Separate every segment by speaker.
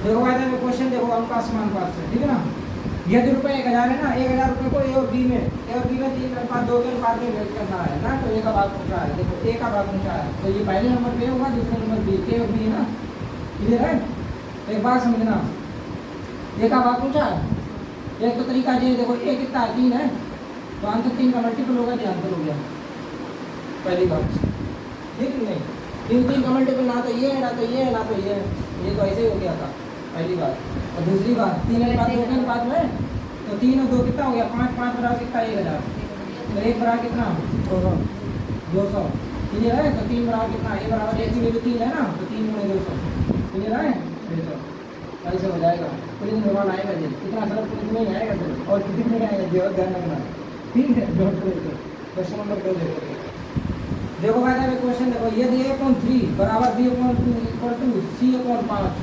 Speaker 1: देखो भाई साहब क्वेश्चन देखो अनुपात समानुपात से, ठीक है ना। यदि रुपये 1000 है ना, 1000 रुपये को ए और बी में 3:2 के अनुपात में व्यक्त करना है ना, तो ए का भाग पूछा है। देखो ए का भाग पूछा है तो ये पहले नंबर पे होगा, दूसरे नंबर बी, ए और बी है ना, क्लियर है। एक बात समझना, ए का भाग पूछा है। एक तो तरीका ये देखो, ए कितना है 3 है, तो आंसर 3 का मल्टीपल होगा तो आंसर हो गया पहली बात, ठीक है। नहीं 3 का मल्टीपल ना तो ये है ना तो ये है ना तो ये है, ये तो ऐसे ही हो गया था पहली बात। और दूसरी बात 3 अनुपात 2 के अनुपात में, तो 3 और 2 कितना हो गया 5, 5 बराबर कितना 1000, तो 1 बराबर कितना 200, क्लियर है। तो 3 बराबर कितना, ए बराबर ए की वैल्यू 3 है ना, तो 3 × 200, क्लियर है। 200 ऐसे हो जाएगा। पुलिस में सवाल आएगा जी, इतना सरल पुलिस में ही आएगा सर, और किसी में नहीं आएगा जी, और ध्यान रखना, ठीक है। क्वेश्चन नंबर 2 देखो। देखो भाई साहब क्वेश्चन देखो, यदि a/3 बराबर b/2 इक्वल टू c/5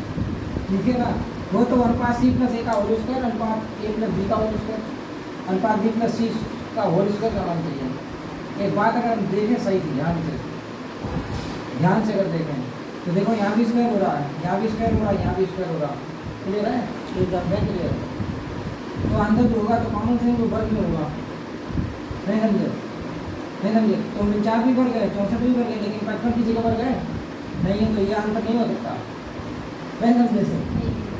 Speaker 1: लिखे ना, वो तो अनुपात c + a का होल स्क्वायर अनुपात a + b का होल स्क्वायर अनुपात b + c का होल स्क्वायर का मान चाहिए। एक बात अगर हम देखें सही से, ध्यान से अगर देखें तो देखो यहाँ भी स्क्वायर हो रहा है, यहाँ भी स्क्वायर हो रहा है, यहाँ भी स्क्वायर हो रहा है, क्लियर है, एकदम क्लियर। तो अंदर जो होगा तो कॉमन सेंस वो वर्ग में होगा, नहीं समझे, नहीं समझे। तो 49 भी बढ़ गए, 64 भी बढ़ गए, लेकिन 55 किसी का बढ़ गए नहीं है, तो ये आंसर नहीं हो सकता, नहीं समझे से।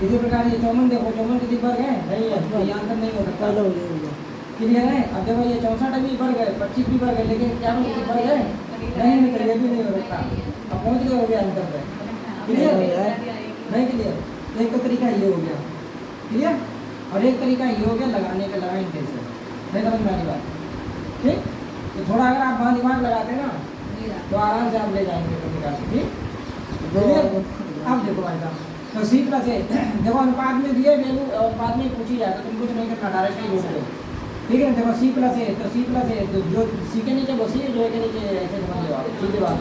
Speaker 1: इसी प्रकार ये 54 देखो, 54 किसी बढ़ गए नहीं है, तो ये आंसर नहीं हो सकता, क्लियर है। अब देखो ये 64 भी बढ़ गए, 25 भी बढ़ गए, लेकिन क्या किसी बढ़ गए नहीं, तो ये भी नहीं हो सकता। अब पहुँच गए हो गया आंसर पे, क्लियर नहीं, क्लियर। एक तो तरीका ये हो गया, क्लियर, और एक तरीका ये हो गया लगाने का, लगाएंगे कैसे, नहीं समझ में आनी बात, ठीक। तो थोड़ा अगर आप वहाँ दिमाग लगाते ना तो आराम से आप ले जाएंगे तरीका से, ठीक। अब देखो भाई साहब, तो c + a देखो अनुपात में दिए वैल्यू, अनुपात में पूछी जाए तो तुम कुछ नहीं करना, डायरेक्ट ही जोड़ दो, ठीक है। देखो c + a, तो c + a तो जो c के नीचे वो c, जो है के नीचे ऐसे समझ लो आप, सीधी बात।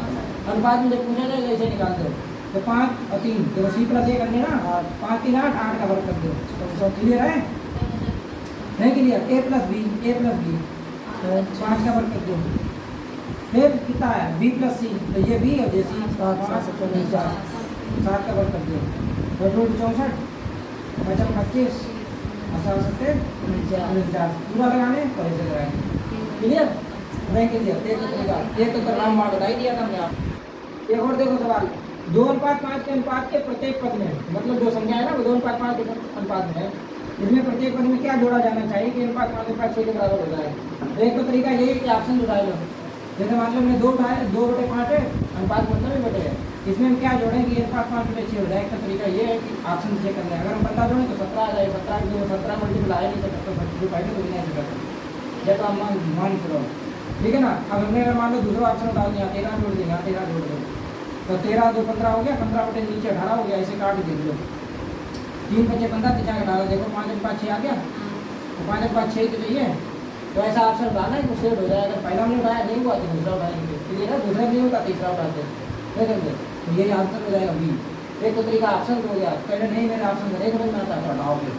Speaker 1: अनुपात में जब पूछा जाएगा ऐसे निकाल दो, तो 5 और 3 देखो c + a करने ना, 5 3 8, 8 का वर्ग कर दो, तो क्लियर है, नहीं क्लियर। a + b 5 का वर्ग कर दो, फिर कितना है b + c, तो ये b और ये c 7 का वर्ग कर दो, तो 64 बचा 25 और 49 पूरा लगाने तो ऐसे लगाएंगे, क्लियर नहीं क्लियर। एक तो परिणाम मान बता ही दिया था हमने आप। एक और देखो सवाल, 2:5 के अनुपात के प्रत्येक पद में, मतलब जो संख्या है ना वो 2:5 के अनुपात में है, इसमें प्रत्येक पद में क्या जोड़ा जाना चाहिए कि अनुपात 5/6 के बराबर हो जाए। तो एक तो तरीका यही है कि ऑप्शन जुड़ा लो, जैसे मान लो हमने 2 उठाए, 2/5 है, अनुपात मतलब ही बटे है, इसमें हम क्या जोड़ें कि अनुपात 5/6 हो जाए। एक तो तरीका ये है कि ऑप्शन चेक करना है, अगर हम 15 जोड़ें तो 17 आ जाए, 17 की 17 मल्टीपल आया नहीं सकता, 32 पहले तो नहीं आ सकता, जब तो हम मान चलो, ठीक है ना। अब हमने अगर मान लो दूसरा ऑप्शन डाल दिया, 13 जोड़ देंगे, 13 जोड़ दो, तो 13 2 15 हो गया, 15 बटे नीचे 18 हो गया, ऐसे काट देख लो, 3 बचे 15 तिछा डालो, देखो 5/6 आ गया, तो 5/6 तो चाहिए, तो ऐसा ऑप्शन डालना है, कुछ सेट हो जाएगा। अगर पहला हमने उठाया नहीं हुआ तो दूसरा उठाएंगे, क्लियर है, दूसरा नहीं होता तीसरा उठाते, ठीक है, तो यही आंसर हो जाएगा बी। एक तो तरीका ऑप्शन हो गया, पहले नहीं मैंने ऑप्शन नहीं समझ में आता तो हटाओगे।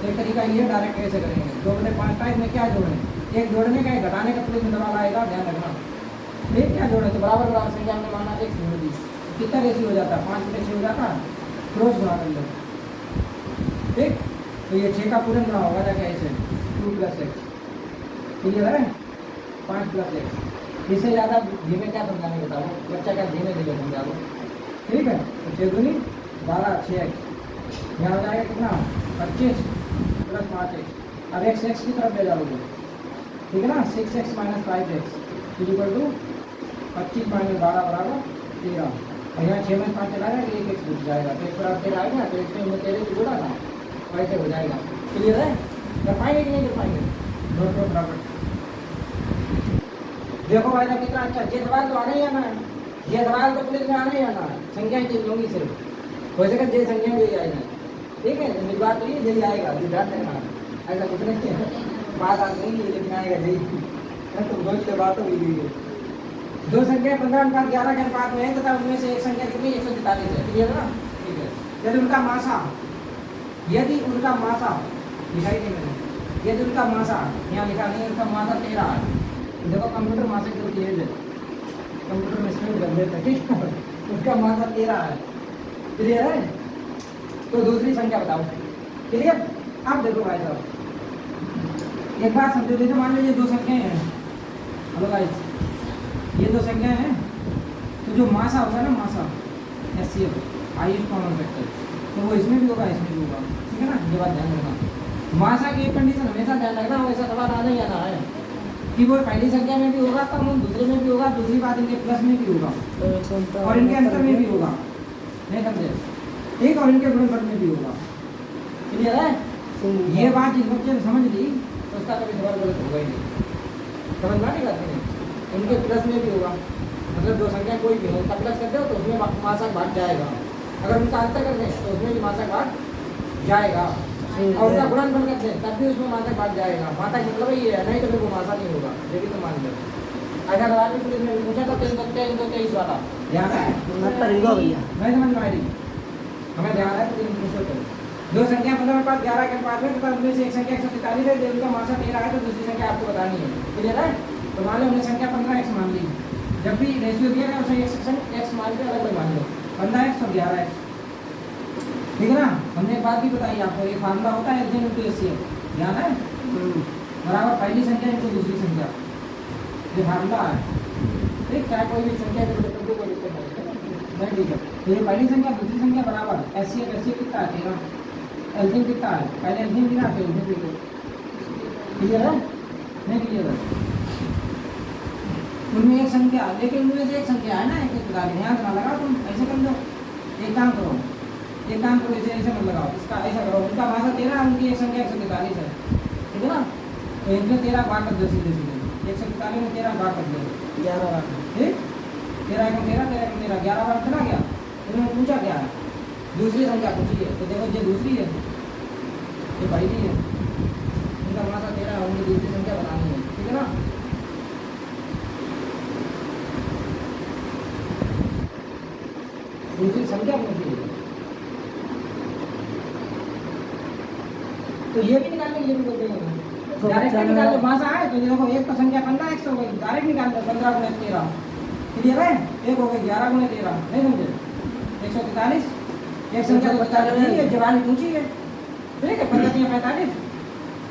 Speaker 1: एक तरीका ये डायरेक्ट कैसे करेंगे, 2/5 टाइप में क्या जोड़ें, एक जोड़ने का, एक घटाने का पुलिस में सवाल आएगा, ध्यान रखना, ठीक। क्या जोड़े तो बराबर बराबर संख्या हमने माना x जोड़ दी, कितना रेशियो हो जाता है 5/6 हो जाता है, क्रॉस गुणा कर लो, ठीक। तो ये 6 का पूर्ण गुणा होगा ना, क्या ऐसे 2 + x, क्लियर है, 5 + x। इससे ज़्यादा धीमे क्या समझाने बताओ, बच्चा क्या धीमे धीमे समझा लो, ठीक है। तो 6 दूनी 12, 6x, यहाँ हो जाएगा कितना 25 + 5x, अब x की तरफ ले जाओगे, ठीक है ना, 6x - 5x = 25 - 12 = 13, और यहाँ 6 में 5 चला जाएगा, 1x बच जाएगा, तो x = 13 आएगा, तो इसमें हमने 13 को जोड़ा था, वैसे हो जाएगा, क्लियर है। कर पाएंगे कि नहीं कर पाएंगे, नोट लो बराबर। देखो भाई साहब कितना अच्छा, ये सवाल तो आना ही आना है, ये सवाल तो पुलिस में आना ही आना है, संख्याएं चेंज होंगी सिर्फ, हो सके ये संख्या यही आएगा, ठीक है। मेरी बात तो यही आएगा, ध्यान रखना, ऐसा कुछ नहीं है, बात आ नहीं है लेकिन आएगा यही, तो रोज की बात हो गई है। दो संख्या 15/11 के अनुपात में है तथा उनमें से एक संख्या कितनी 143 है, क्लियर है ना, ठीक है। यदि उनका मासा दिखाई दे मैंने, यदि उनका मासा यहाँ लिखा नहीं, उनका मासा 13 है, देखो कंप्यूटर मासा क्यों क्लियर है, कंप्यूटर में स्क्रीन कर देते हैं, ठीक है, उसका मासा 13 है, क्लियर है। तो दूसरी संख्या बताओ। क्लियर? अब देखो भाई साहब, एक बात समझो, जैसे मान लीजिए दो संख्याएं हैं। हेलो गाइस, ये दो संख्याएं हैं, तो जो मासा होगा ना, मासा HCF हाईएस्ट कॉमन फैक्टर, तो वो इसमें भी होगा, इसमें भी होगा। ठीक है ना, ये बात ध्यान रखना। मासा की एक कंडीशन हमेशा ध्यान रखना, वैसा सवाल आना ही आना है कि वो पहली संख्या में भी होगा, कॉमन दूसरे में भी होगा, दूसरी बात इनके प्लस में भी होगा और इनके अंतर में भी होगा। नहीं समझे? ठीक, और इनके गुणनफल में भी होगा। क्लियर है? ये बात जिस बच्चे ने समझ ली तो उसका कभी सवाल गलत होगा ही नहीं। समझ में नहीं करते नहीं, उनके प्लस में भी होगा, मतलब दो संख्या कोई भी हो, उनका प्लस कर दो तो उसमें मासा भाग जाएगा, अगर उनका अंतर कर दें तो उसमें भी मासा भाग जाएगा, और उनका गुणनफल कर दें तब भी उसमें मासा भाग जाएगा। माता का मतलब ये है, नहीं तो फिर वो मासा नहीं होगा। ये भी तो मान लो। ऐसा सवाल भी पुलिस में पूछा था 323 वाला, ध्यान है? नहीं समझ में आई? हमें ध्यान है तो दो संख्या मतलब मेरे पास 11 के पास में, तो उनमें से एक संख्या 143 है, जिनका मासा 13 है, तो दूसरी संख्या आपको बतानी है। क्लियर है? तो मान लो हमने संख्या 15x मान ली, जब भी रेशियो दिया गया उसे x मान के अलग मान लो, 15x और 11x। ठीक है ना? हमने एक बात भी बताई आपको, ये फार्मूला होता है LCM into HCF, ध्यान है? बराबर पहली संख्या इनटू दूसरी संख्या, ये फार्मूला है। ठीक, चाहे कोई भी संख्या कोई दिक्कत नहीं, ठीक है। तो ये पहली संख्या दूसरी संख्या बराबर HCF कितना है? 13। LCM कितना है? पहले LCM गिना फिर LCM लिखो। क्लियर है? नहीं क्लियर है? उनमें एक संख्या, लेकिन उनमें से एक संख्या है ना, एक ध्यान ना लगा, तुम ऐसे कर दो। एक काम करो, इसे ऐसे मत लगाओ, इसका ऐसा करो, उनका भाषा 13, उनकी एक संख्या 143 है। ठीक है ना? तो इनमें 13 भाग कर दो, सीधे 143 में 13 भाग कर दो, 11 भाग। ठीक, 13 को 13, 13 को 13, 11 बार चला गया। इन्होंने पूछा क्या है? दूसरी संख्या पूछी है, तो देखो ये दूसरी है, ये पहली है, इनका मासा 13 है, उनकी दूसरी संख्या बनानी है। ठीक है ना? दूसरी संख्या पूछी है, तो ये भी निकालने के लिए भी बोलते हैं डायरेक्ट निकाल लो। मासा है तो ये देखो, एक तो संख्या 15x हो गई, डायरेक्ट निकाल लो 15 गुणे 13। क्लियर है? एक हो गई 11 गुणे 13, नहीं समझे? 143, एक संख्या तो 45 नहीं है, जवानी पूछी है। ठीक है, 15 3 45,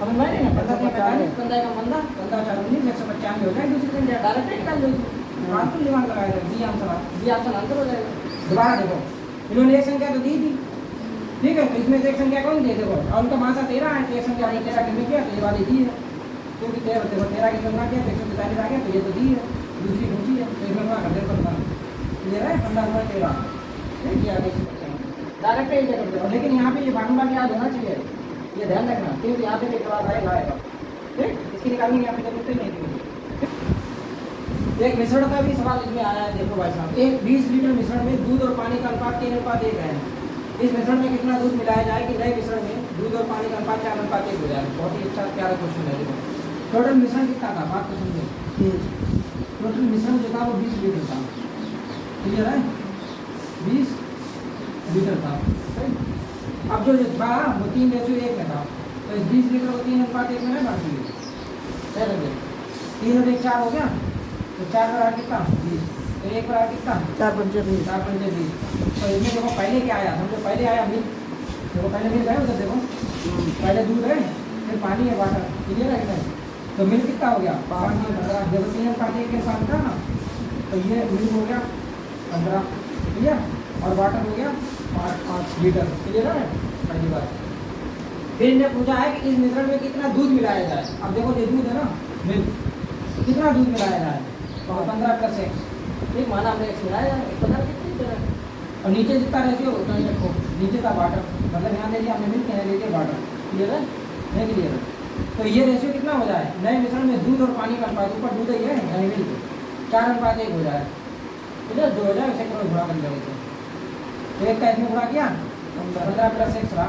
Speaker 1: समझ में नहीं ना? 15 3 45, 15 का 15, 15 4 19, 195 हो जाए। दूसरी संख्या डायरेक्ट निकाल लो, बात तो दिमाग लगाएगा, बी आंसर आंसर हो जाएगा। दोबारा देखो, इन्होंने एक संख्या तो दी थी, ठीक है, तो इसमें से एक संख्या कौन दे देखो, और उनका मासा 13 है, तो एक संख्या 13 कितने किया, तो ये वाली दी है, क्योंकि 13 की गणना किया तो 145 आ गया, तो ये तो दी है, दूसरी पूछी है, तो इसमें क्या कर दे 15। क्लियर है? 15 गुणा 13, ठीक है, आगे डायरेक्ट ही कर दो। लेकिन यहाँ पे ये फार्मूला याद होना चाहिए, ये ध्यान रखना, क्योंकि यहाँ पे जवाब आएगा। ठीक, इसकी निकालने की यहाँ पे जरूरत ही नहीं थी। एक मिश्रण का भी सवाल इसमें आया है, देखो भाई साहब, एक 20 लीटर मिश्रण में दूध और पानी का अनुपात 3:1 है। इस मिश्रण में कितना दूध मिलाया जाए कि नए मिश्रण में दूध और पानी का अनुपात 4:1 हो जाए? बहुत ही अच्छा प्यारा क्वेश्चन है। देखो, टोटल मिश्रण कितना था, बात तो समझो। टोटल मिश्रण जो था वो 20 लीटर था। क्लियर है? 20 लीटर था। अब जो था वो 3:1 में था, तो इस 20 लीटर को 3:1 में बांट दिए। 3 और 1 4 हो गया, तो 4 पर कितना 20, तो 1 पर कितना 4 पंजे 20। तो इसमें देखो पहले क्या आया, समझो पहले आया मिल्क, देखो पहले मिल्क है उधर, देखो पहले दूध है, फिर पानी है, वाटर। क्लियर है कि नहीं? तो मिल्क कितना हो गया 5 देखो 3:1 के साथ था ना, तो ये मिल्क हो गया 15, क्लियर, और वाटर हो गया 5 लीटर। क्लियर है? पहली बात। फिर इन्हें पूछा है कि इस मिश्रण में कितना दूध मिलाया जाए। अब देखो ये दूध है ना, मिल्क, कितना दूध मिलाया जाए, तो 15 + x, ठीक, माना हमने x मिलाया, एक पता कितनी तरह, और नीचे जितना रेशियो उतना ही रखो, नीचे का वाटर, मतलब यहाँ ले लिया हमने मिल्क, यहाँ ले लिया वाटर। क्लियर है? नहीं क्लियर है? तो ये रेशियो कितना हो जाए, नए मिश्रण में दूध और पानी का अनुपात, ऊपर दूध ही है यानी मिल्क, 4:1 हो जाए। ठीक है, 2 हो जाए, इसे करो गुणा कर देंगे, तो एक का इसमें गुणा किया, 15 + x रहा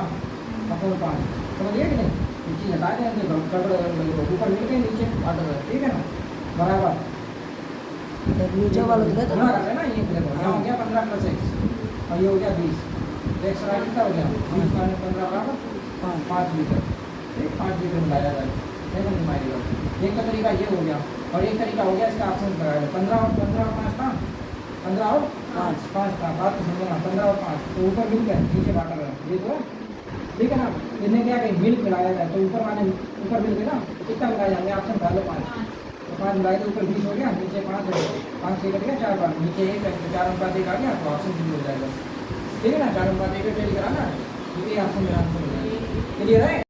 Speaker 1: अपने 5, समझिए कि नहीं? नीचे हटा देंगे, ऊपर मिल्क है, नीचे वाटर है। ठीक है ना? बराबर
Speaker 2: नीचे वाला तो
Speaker 1: गुणा कर लेना, ये देखो यहाँ हो गया 15 + x, और ये हो गया 20, तो x रहा कितना हो गया 20 × 15 बराबर 5 लीटर। ठीक, 5 लीटर मिलाया जाए, नहीं समझ में आएगा। एक का तरीका ये हो गया, और एक तरीका हो गया इसका ऑप्शन लगाया, 15 और 5 था, 15 और 5 का बात तो समझना, 15 और 5 तो ऊपर मिल गया, नीचे बाटा गया, ये तो है। ठीक है ना, इन्हें क्या कहीं मिल्क मिलाया जाए तो ऊपर वाले ऊपर मिल गए ना, कितना मिलाया जाएंगे, ऑप्शन डालो 5, तो 5 मिलाए तो ऊपर 20 हो गया, नीचे 5 है, 5 से कट गया 4 बार, नीचे 1 है तो 4 अनुपात 1 आ गया, तो ऑप्शन 2 हो जाएगा। ठीक है ना, 4 अनुपात 1 टेल कराना, ये ऑप्शन मेरा आंसर हो जाएगा। क्लियर है?